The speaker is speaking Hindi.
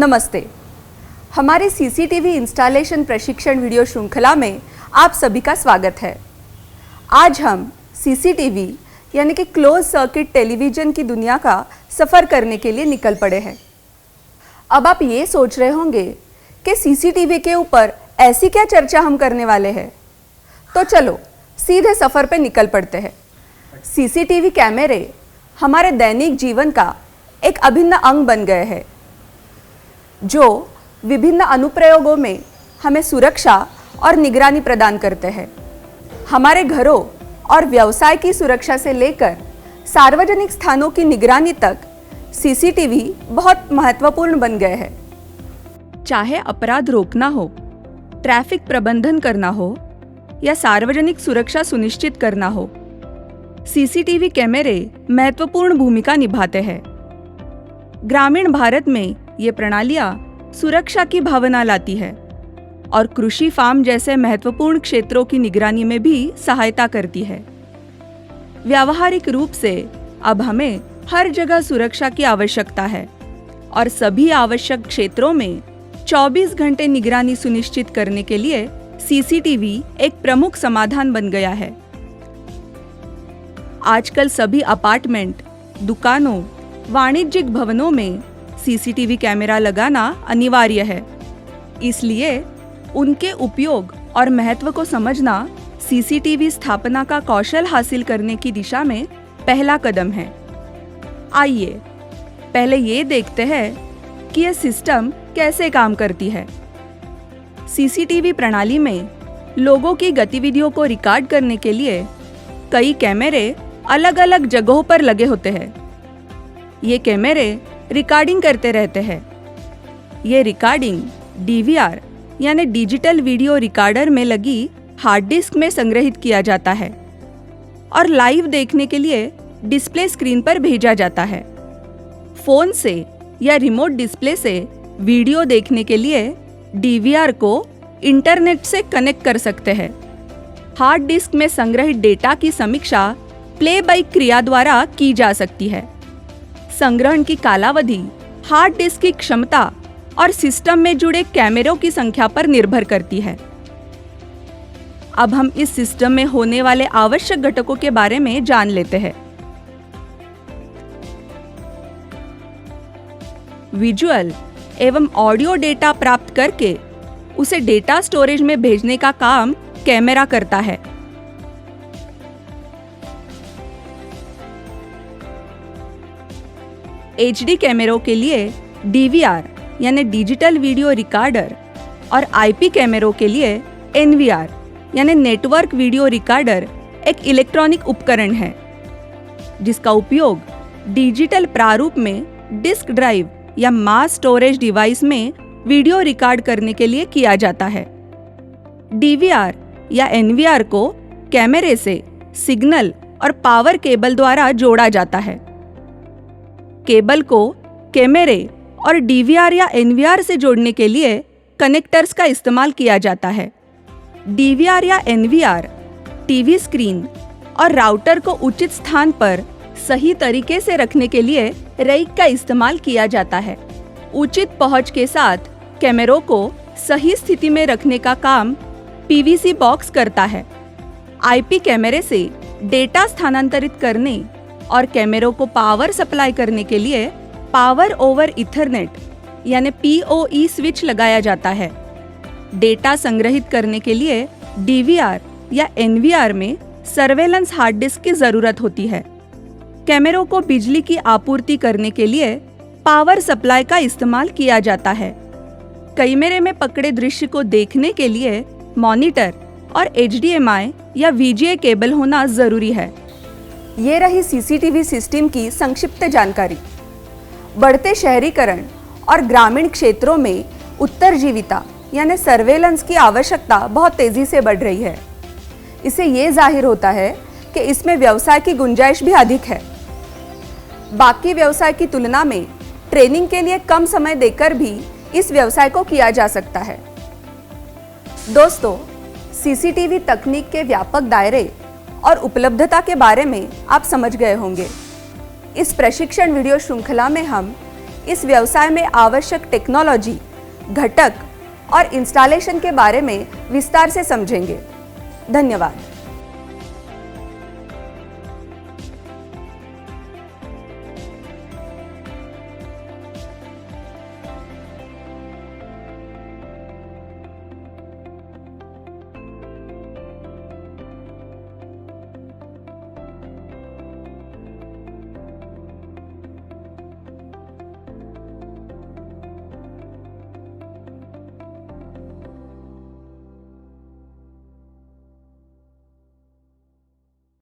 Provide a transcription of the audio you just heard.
नमस्ते। हमारे सीसीटीवी इंस्टॉलेशन प्रशिक्षण वीडियो श्रृंखला में आप सभी का स्वागत है। आज हम सीसीटीवी यानी कि क्लोज सर्किट टेलीविज़न की दुनिया का सफ़र करने के लिए निकल पड़े हैं। अब आप ये सोच रहे होंगे कि सीसीटीवी के ऊपर ऐसी क्या चर्चा हम करने वाले हैं, तो चलो सीधे सफ़र पे निकल पड़ते हैं। सीसीटीवी कैमरे हमारे दैनिक जीवन का एक अभिन्न अंग बन गए हैं, जो विभिन्न अनुप्रयोगों में हमें सुरक्षा और निगरानी प्रदान करते हैं। हमारे घरों और व्यवसाय की सुरक्षा से लेकर सार्वजनिक स्थानों की निगरानी तक सीसीटीवी बहुत महत्वपूर्ण बन गए हैं। चाहे अपराध रोकना हो, ट्रैफिक प्रबंधन करना हो या सार्वजनिक सुरक्षा सुनिश्चित करना हो, सीसीटीवी कैमरे महत्वपूर्ण भूमिका निभाते हैं। ग्रामीण भारत में ये प्रणालियां सुरक्षा की भावना लाती है और कृषि फार्म जैसे महत्वपूर्ण क्षेत्रों की निगरानी में भी सहायता करती है। व्यावहारिक रूप से अब हमें हर जगह सुरक्षा की आवश्यकता है और सभी आवश्यक क्षेत्रों में 24 घंटे निगरानी सुनिश्चित करने के लिए सीसीटीवी एक प्रमुख समाधान बन गया है। आजकल सभी अपार्टमेंट, दुकानों, वाणिज्यिक भवनों में सीसीटीवी कैमरा लगाना अनिवार्य है। इसलिए उनके उपयोग और महत्व को समझना सीसीटीवी स्थापना का कौशल हासिल करने की दिशा में पहला कदम है। आइए पहले ये देखते हैं कि यह सिस्टम कैसे काम करती है। सीसीटीवी प्रणाली में लोगों की गतिविधियों को रिकॉर्ड करने के लिए कई कैमरे अलग अलग जगहों पर लगे होते हैं। ये कैमरे रिकॉर्डिंग करते रहते हैं। ये रिकॉर्डिंग डीवीआर यानी डिजिटल वीडियो रिकॉर्डर में लगी हार्ड डिस्क में संग्रहित किया जाता है और लाइव देखने के लिए डिस्प्ले स्क्रीन पर भेजा जाता है। फोन से या रिमोट डिस्प्ले से वीडियो देखने के लिए डीवीआर को इंटरनेट से कनेक्ट कर सकते हैं। हार्ड डिस्क में संग्रहित डेटा की समीक्षा प्ले बैक क्रिया द्वारा की जा सकती है। संग्रहण की कालावधि हार्ड डिस्क की क्षमता और सिस्टम में जुड़े कैमरों की संख्या पर निर्भर करती है। अब हम इस सिस्टम में होने वाले आवश्यक घटकों के बारे में जान लेते हैं। विजुअल एवं ऑडियो डेटा प्राप्त करके उसे डेटा स्टोरेज में भेजने का काम कैमरा करता है। एचडी कैमरों के लिए डीवीआर यानी डिजिटल वीडियो रिकॉर्डर और आईपी कैमरों के लिए एनवीआर यानी नेटवर्क वीडियो रिकॉर्डर एक इलेक्ट्रॉनिक उपकरण है, जिसका उपयोग डिजिटल प्रारूप में डिस्क ड्राइव या मास स्टोरेज डिवाइस में वीडियो रिकॉर्ड करने के लिए किया जाता है। डीवीआर या एनवीआर को कैमरे से सिग्नल और पावर केबल द्वारा जोड़ा जाता है। केबल को कैमरे और डीवीआर या एनवीआर से जोड़ने के लिए कनेक्टर्स का इस्तेमाल किया जाता है। डीवीआर या एनवीआर टीवी स्क्रीन और राउटर को उचित स्थान पर सही तरीके से रखने के लिए रैक का इस्तेमाल किया जाता है। उचित पहुंच के साथ कैमरों को सही स्थिति में रखने का काम पीवीसी बॉक्स करता है। आईपी कैमरे से डेटा स्थानांतरित करने और कैमरों को पावर सप्लाई करने के लिए पावर ओवर ईथरनेट यानी पीओई स्विच लगाया जाता है। डेटा संग्रहित करने के लिए डीवीआर या एनवीआर में सर्वेलेंस हार्ड डिस्क की जरूरत होती है। कैमरों को बिजली की आपूर्ति करने के लिए पावर सप्लाई का इस्तेमाल किया जाता है। कैमरे में पकड़े दृश्य को देखने के लिए मॉनिटर और एचडीएमआई या वीजीए केबल होना जरूरी है। ये रही सीसीटीवी सिस्टम की संक्षिप्त जानकारी। बढ़ते शहरीकरण और ग्रामीण क्षेत्रों में उत्तरजीविता यानी सर्वेलेंस की आवश्यकता बहुत तेजी से बढ़ रही है। इससे ये जाहिर होता है कि इसमें व्यवसाय की गुंजाइश भी अधिक है। बाकी व्यवसाय की तुलना में ट्रेनिंग के लिए कम समय देकर भी इस व्यवसाय को किया जा सकता है। दोस्तों, सीसीटीवी तकनीक के व्यापक दायरे और उपलब्धता के बारे में आप समझ गए होंगे। इस प्रशिक्षण वीडियो श्रृंखला में हम इस व्यवसाय में आवश्यक टेक्नोलॉजी, घटक और इंस्टॉलेशन के बारे में विस्तार से समझेंगे। धन्यवाद।